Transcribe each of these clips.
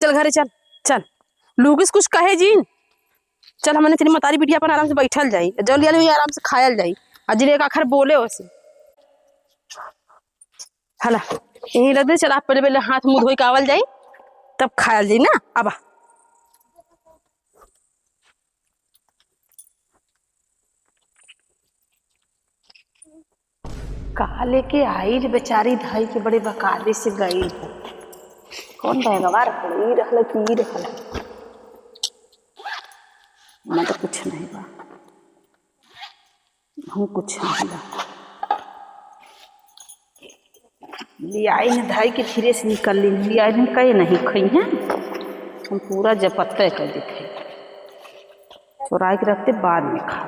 चल घरे चल चल। लूगिस कुछ कहे जी। चल हमने तेरी मतारी बिटिया अपन आराम से बैठल जाई, जल्दी जल्दी आराम से खायल जाई। अजय एक आखिर बोले वैसे हला यही रख दे। चल आप पहले पहले हाथ मुंह धोई के आवल जाई, तब खायल जाई ना। अब कहा लेके आई बेचारी धाई के बड़े बकाले से गई। कौन बैगवा रखल, ई रखल कि ई रखल? मैं तो कुछ नहीं बा, हम कुछ नहीं बा। लियाई ने धाई के धीरे से निकल ली, लियाई ने कहे नहीं खई है। हम पूरा जपत्ते कर दिखे, चुराई के रखते बाद में खा।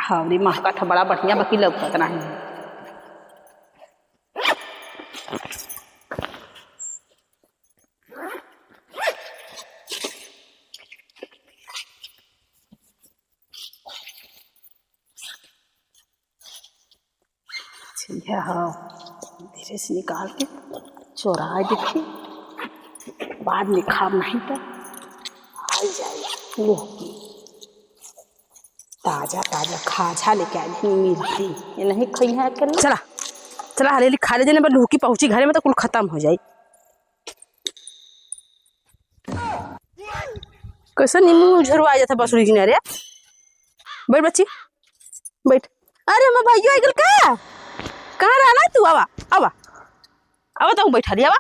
हवरी महका था बड़ा बढ़िया, बाकी लौकत नहीं। धीरे से निकाल के चौराहे दिखी, बाद में खाब नहीं तो आ जाए। ताजा ताजा खाजा लेके आई मिलती, ये नहीं खई है अकेले। चला चला हले खा ले जाने, लूकी पहुंची घरे में तो कुल खत्म हो जाए। कैसा नींबू झरवा जाता बसुरी जी ने। अरे बैठ बच्ची बैठ। अरे हम भाइयों आइगल का कहाँ रहना तू? आवा आवा आवा तो बैठा दिया। आवा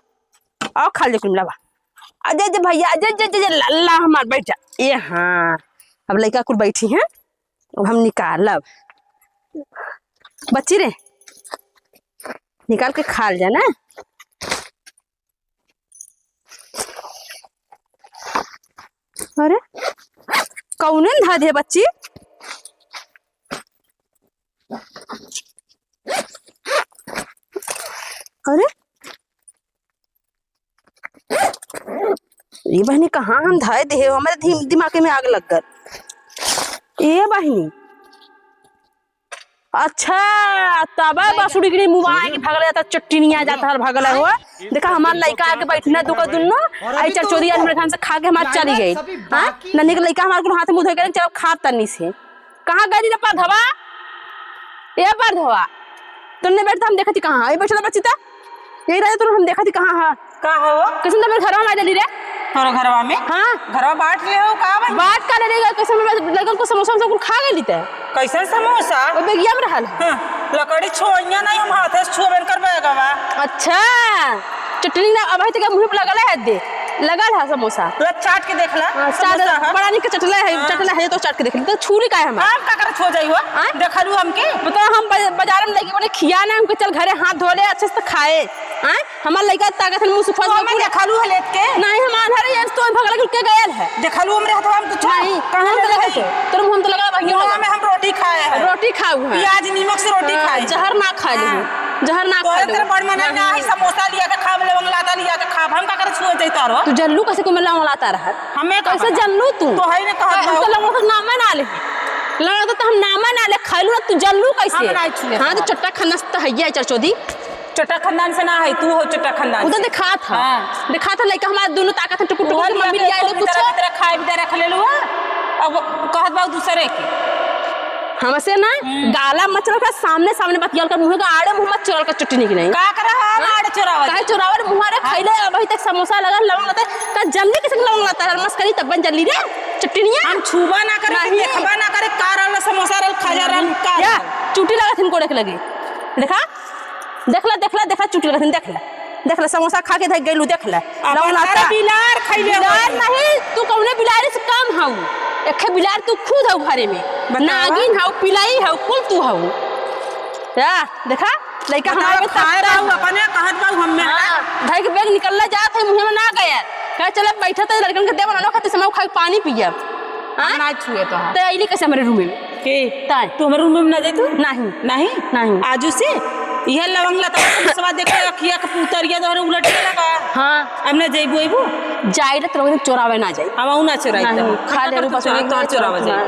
आओ खा ले कुल मिलावा। अजय जय भैया, अजय जय जय लल्ला हमार बैठ जा। ये हाँ अब लड़का कुल बैठी हैं, अब हम निकालब। बच्ची रे निकाल के खा जा ना। अरे कौन धा दे बच्ची? अरे ये बहनी कहाँ हम धाए दे? हमारे दिमाग में आग लग गई। ये बहनी अच्छा तब बासुड़ी के मुबाई के भागल जाता, चट्टिनिया जाता है भागल हुआ। देखा हमार लड़का आके बैठना दुका दुन्नो आई चरचोरिया मेरे खान से खा के हमार चली गई। हां नन्ही के लड़का हमार को हाथ मुंह धो के चल खा तनी से कहां गई रे पर धवा? ये पर धवा तुमने बैठता हम देखती कहां आई बैठला बच्चीता? यही रहे तो हम देखती कहां है का हो? किसन मेरे घर में आ जल्दी रे तोरा घरवा में। हां घरवा बांट ले हो का? बांट का लेगा कैसे में लगन को समोसा सब खा गई ते। कैसे समोसा? ओ बेगिया में रहल। हां लकड़ी छोइया नहीं, हम हाथ से छुबन करबेगवा। अच्छा चटनी ना अब तक मुंह पे लगल है दे लगल है समोसा। ला चाट के देखला समोसा बड़ा निक चटला है तो चाट के देख तो छुरी का है हम आप का कर छो जाई हो देखलू हमके बता। हम बाजार में लेके बोले खिया ना हमके, चल घरे हाथ धो ले अच्छे से खाए। हां हमार लइका ताकत मुंह से फस में देखलू है लेट के नहीं हम आधार यार तो भगल के गयल है देखलू हमरे हाथ हम कुछ नहीं कहां लगे थे तोर मुंह तो लगा भैया में हम रोटी खाए है, रोटी खाऊ है प्याज नमक से रोटी खाए, जहर ना खा ली जहर ना खा ले। बड़ मन ना ही समोसा लिया के खा ले मंगलाता लिया के खा हम का कर छुए जैता रो। तू जल्लू कैसे को मिला मंगलाता रहा? हमें कैसे जल्लू तू तो है ने कहत तो लोग तो नाम ना ले लगा तो हम नाम ना ले खालू ना। तू जल्लू कैसे? हां तो चट्टा खन्ना तो है चरचोदी चट्टा खानदान से ना है, तू हो चट्टा खानदान उधर दिखा था लइका हमारा दोनों ताकत टुकुर टुकुर मम्मी ले आइलो कुछ तेरा खाए भी रख ले लो। अब कहत बा दूसरे के हमसे ना गाला मचल का सामने सामने बतियाल कर मुंह का आड़े मुंह मत चोरल का चटनी की नहीं का कर हम आड़े चोरावा काहे चोरावा मुंह रे खइले अभी तक समोसा लगा लवंग लता का जल्दी कैसे लवंग लता है मस्करी तब बन जल्दी रे चटनिया हम छुबा ना करे देखबा ना करे कारल समोसा रल खा जा रल का या चुटी लगाथिन कोड़े के लगे। देखा देखला देखला देखा चुटी लगाथिन देखला देखला समोसा खा के धक गइलू देखला लवंग लता बिलार खइले बिलार नहीं तू कौने बिलारी से काम हाउ एखे बिलार तू खुद हो घरे में नागिन हाउ पिलाई हाउ कुल तू हाउ या देखा लइका हमारे खाए रहू अपने कहत बा हम में भाई के बैग निकलला जात है मुंह में ना गया कह चल बैठा त लड़कन के दे बनानो खाते समय खा पानी पियब। हां ना छुए तो त आइली कैसे हमरे रूम में के ताई तू हमरे रूम में ना जाई तू? नहीं नहीं नहीं आजू से यह लवंग लता समोसा देख के अखिया के पुतरिया तोरे उलट के लगा। हां हमने जइबो आइबो जाई त रोज चोरावे ना जाई हम ना चोराई त खा ले रू बस तो चोरावे जाई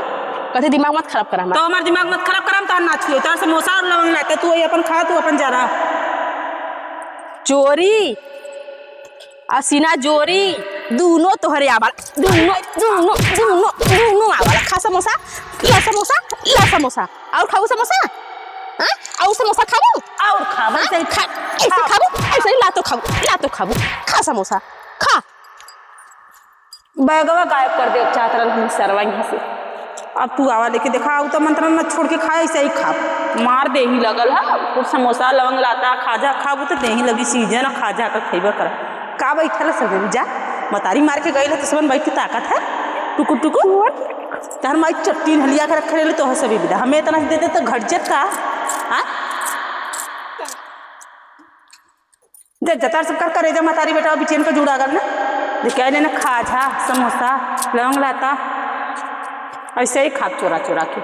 कथे दिमाग मत खराब करा। तो हमार दिमाग मत खराब करम त ना छुए तोर समोसा और लवंग लाते तू अपन खा तू अपन जा रहा चोरी असीना जोरी दोनों तोहरे आवाल दोनों दोनों दोनों दोनों आवाल खा समोसा ला समोसा और खाओ समोसा हाँ और समोसा खाओ और खाओ ऐसे खा ऐसे खाओ ऐसे ला तो खाओ खा समोसा खा बैगवा गायब कर दे चातरन हम सरवा यहाँ से। अब तू आवा लेके देखा आउ तो मंत्र न छोड़ के खा ऐसे ही खा मार दे ही लगल है कुछ समोसा लवंग लाता खाजा खाबू तो दे ही लगी सीजन खाजा का खैबा कर का बैठल सब जा मतारी मार के गई तो सबन बैठ की ताकत है टुकुर टुकुर तार माई चट्टी हलिया के रखे रहे तो सभी विदा हमें इतना देते तो घट जत का हाँ जतार सब कर करे जा मतारी बेटा बिचेन का जुड़ा कर ना कह ना खाजा समोसा लवंग लाता ऐसे ही खा चोरा चोरा के।